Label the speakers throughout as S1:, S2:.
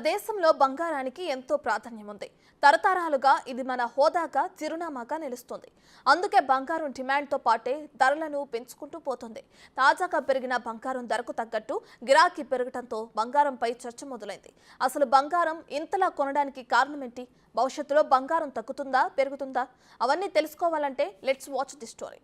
S1: దేశంలో బంగారానికి ఎంతో ప్రాధాన్యం ఉంది. తరతరాలుగా ఇది మన హోదాగా చిరునామాగా నిలుస్తుంది. అందుకే బంగారం డిమాండ్తో పాటే ధరలను పెంచుకుంటూ పోతుంది. తాజాగా పెరిగిన బంగారం ధరకు తగ్గట్టు గిరాకీ పెరగడంతో బంగారంపై చర్చ మొదలైంది. అసలు బంగారం ఇంతలా కొనడానికి కారణం ఏంటి? భవిష్యత్తులో బంగారం తగ్గుతుందా, పెరుగుతుందా? అవన్నీ తెలుసుకోవాలంటే లెట్స్ వాచ్ ది స్టోరీ.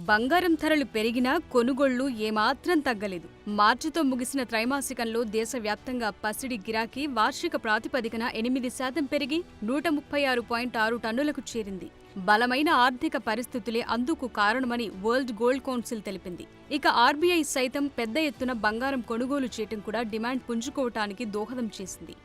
S2: బంగారం ధరలు పెరిగినా కొనుగోళ్లు ఏమాత్రం తగ్గలేదు. మార్చితో ముగిసిన త్రైమాసికంలో దేశవ్యాప్తంగా పసిడి గిరాకీ వార్షిక ప్రాతిపదికన 8% పెరిగి 136.6 టన్నులకు చేరింది. బలమైన ఆర్థిక పరిస్థితులే అందుకు కారణమని వరల్డ్ గోల్డ్ కౌన్సిల్ తెలిపింది. ఇక ఆర్బీఐ సైతం పెద్ద ఎత్తున బంగారం కొనుగోలు చేయటం కూడా డిమాండ్ పుంజుకోవటానికి దోహదం చేసింది.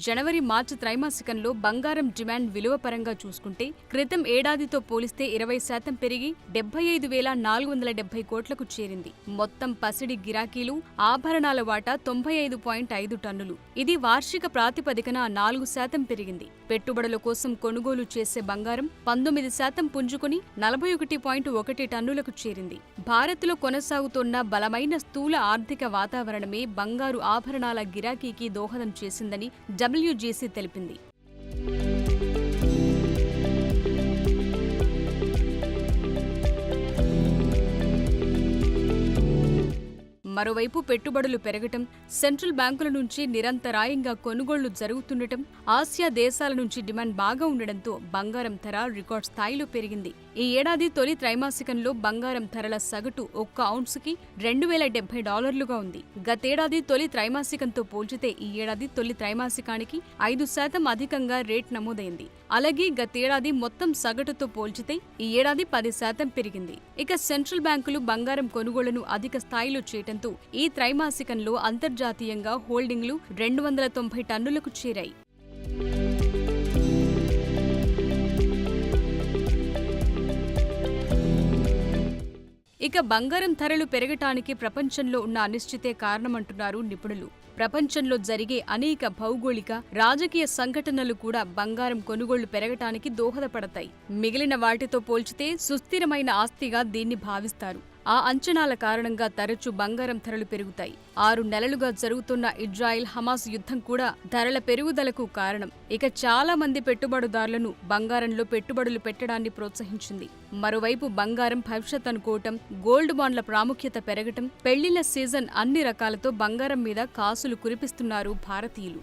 S2: జనవరి మార్చి త్రైమాసికంలో బంగారం డిమాండ్ విలువ పరంగా చూసుకుంటే క్రితం ఏడాదితో పోలిస్తే 20% పెరిగి 75,470 కోట్లకు చేరింది. మొత్తం పసిడి గిరాకీలు ఆభరణాల వాటా 95.5 టన్నులు. ఇది వార్షిక ప్రాతిపదికన 4% పెరిగింది. పెట్టుబడుల కోసం కొనుగోలు చేసే బంగారం 19% పుంజుకుని 41.1 టన్నులకు చేరింది. భారత్లో కొనసాగుతున్న బలమైన స్థూల ఆర్థిక వాతావరణమే బంగారు ఆభరణాల గిరాకీకి దోహదం చేసిందని WGC తెలిపింది. మరోవైపు పెట్టుబడులు పెరగటం, సెంట్రల్ బ్యాంకుల నుంచి నిరంతరాయంగా కొనుగోళ్లు జరుగుతుండటం, ఆసియా దేశాల నుంచి డిమాండ్ బాగా ఉండడంతో బంగారం ధర రికార్డ్ స్థాయిలో పెరిగింది. ఈ ఏడాది తొలి త్రైమాసికంలో బంగారం ధరల సగటు 1 ఔన్సుకి $2,070గా ఉంది. గతేడాది తొలి త్రైమాసికంతో పోల్చితే ఈ ఏడాది తొలి త్రైమాసికానికి 5% అధికంగా రేట్ నమోదైంది. అలాగే గతేడాది మొత్తం సగటుతో పోల్చితే ఈ ఏడాది 10% పెరిగింది. ఇక సెంట్రల్ బ్యాంకులు బంగారం కొనుగోళ్లను అధిక స్థాయిలో చేయటంతో ఈ త్రైమాసికంలో అంతర్జాతీయంగా హోల్డింగ్లు 290 టన్నులకు చేరాయి. ఇక బంగారం ధరలు పెరగటానికి ప్రపంచంలో ఉన్న అనిశ్చితే కారణమంటున్నారు నిపుణులు. ప్రపంచంలో జరిగే అనేక భౌగోళిక, రాజకీయ సంఘటనలు కూడా బంగారం కొనుగోళ్లు పెరగటానికి దోహదపడతాయి. మిగిలిన వాటితో పోల్చితే సుస్థిరమైన ఆస్తిగా దీన్ని భావిస్తారు. ఆ అంచనాల కారణంగా తరచూ బంగారం ధరలు పెరుగుతాయి. 6 నెలలుగా జరుగుతున్న ఇజ్రాయిల్ హమాస్ యుద్ధం కూడా ధరల పెరుగుదలకు కారణం. ఇక చాలా మంది పెట్టుబడిదారులను బంగారంలో పెట్టుబడులు పెట్టడాన్ని ప్రోత్సహించింది. మరోవైపు బంగారం భవిష్యత్ అనుకోవటం, గోల్డ్ బాండ్ల ప్రాముఖ్యత పెరగటం, పెళ్లిళ్ల సీజన్ అన్ని రకాలతో బంగారం మీద కాసులు కురిపిస్తున్నారు భారతీయులు.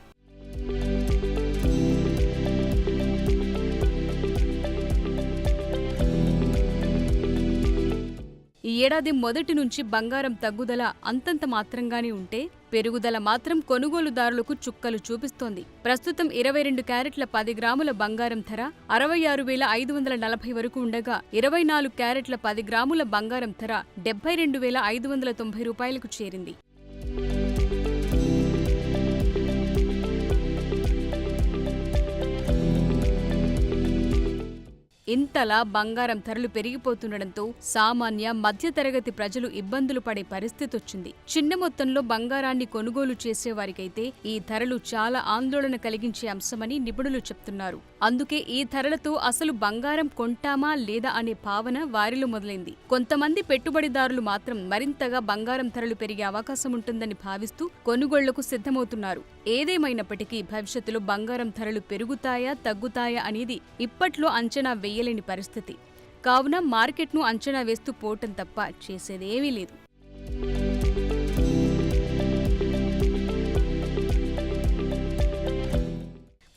S2: ఈ ఏడాది మొదటి నుంచి బంగారం తగ్గుదల అంతంత మాత్రంగానే ఉంటే పెరుగుదల మాత్రం కొనుగోలుదారులకు చుక్కలు చూపిస్తోంది. ప్రస్తుతం 22 క్యారెట్ల 10 గ్రాముల బంగారం ధర 66,540 వరకు ఉండగా 24 క్యారెట్ల 10 గ్రాముల బంగారం ధర 72,590 రూపాయలకు చేరింది. ఇంతలా బంగారం ధరలు పెరిగిపోతుండటంతో సామాన్య మధ్యతరగతి ప్రజలు ఇబ్బందులు పడే పరిస్థితి వచ్చింది. చిన్న మొత్తంలో బంగారాన్ని కొనుగోలు చేసేవారికైతే ఈ ధరలు చాలా ఆందోళన కలిగించే అంశమని నిపుణులు చెప్తున్నారు. అందుకే ఈ ధరలతో అసలు బంగారం కొంటామా లేదా అనే భావన వారిలో మొదలైంది. కొంతమంది పెట్టుబడిదారులు మాత్రం మరింతగా బంగారం ధరలు పెరిగే అవకాశం ఉంటుందని భావిస్తూ కొనుగోళ్లకు సిద్ధమవుతున్నారు. ఏదేమైనప్పటికీ భవిష్యత్తులో బంగారం ధరలు పెరుగుతాయా, తగ్గుతాయా అనేది ఇప్పట్లో అంచనా వేయలేని పరిస్థితి. కావున మార్కెట్ను అంచనా వేస్తూ పోవటం తప్ప చేసేదేమీ లేదు.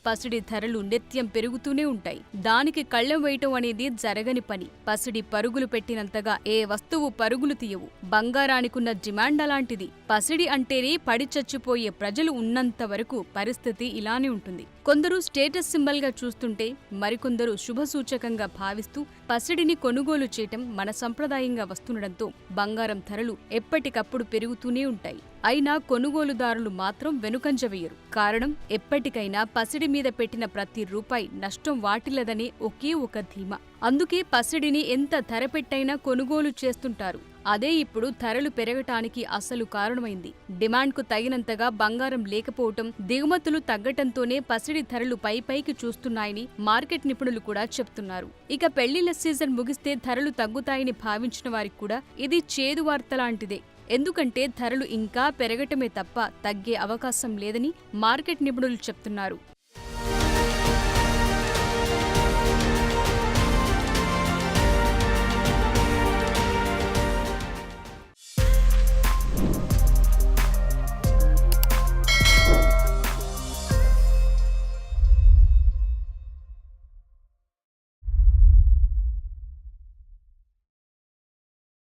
S2: పసిడి ధరలు నిత్యం పెరుగుతూనే ఉంటాయి. దానికి కళ్ళెం వేయటం అనేది జరగని పని. పసిడి పరుగులు పెట్టినంతగా ఏ వస్తువు పరుగులు తీయవు. బంగారానికున్న డిమాండ్ అలాంటిది. పసిడి అంటేనే పడి చచ్చిపోయే ప్రజలు ఉన్నంత వరకు పరిస్థితి ఇలానే ఉంటుంది. కొందరు స్టేటస్ సింబల్గా చూస్తుంటే మరికొందరు శుభసూచకంగా భావిస్తూ పసిడిని కొనుగోలు చేయటం మన సంప్రదాయంగా వస్తుండటంతో బంగారం ధరలు ఎప్పటికప్పుడు పెరుగుతూనే ఉంటాయి. అయినా కొనుగోలుదారులు మాత్రం వెనుకంజ వేయరు. కారణం ఎప్పటికైనా పసిడి మీద పెట్టిన ప్రతి రూపాయి నష్టం వాటిల్లదనే ఒకే ఒక ధీమా. అందుకే పసిడిని ఎంత ధర పెట్టైనా కొనుగోలు చేస్తుంటారు. అదే ఇప్పుడు ధరలు పెరగటానికి అసలు కారణమైంది. డిమాండ్కు తగినంతగా బంగారం లేకపోవటం, దిగుమతులు తగ్గటంతోనే పసిడి ధరలు పైకి చూస్తున్నాయని మార్కెట్ నిపుణులు కూడా చెప్తున్నారు. ఇక పెళ్లిళ్ల సీజన్ ముగిస్తే ధరలు తగ్గుతాయని భావించిన వారికి కూడా ఇది చేదు వార్త లాంటిదే. ఎందుకంటే ధరలు ఇంకా పెరగటమే తప్ప తగ్గే అవకాశం లేదని మార్కెట్ నిపుణులు చెప్తున్నారు.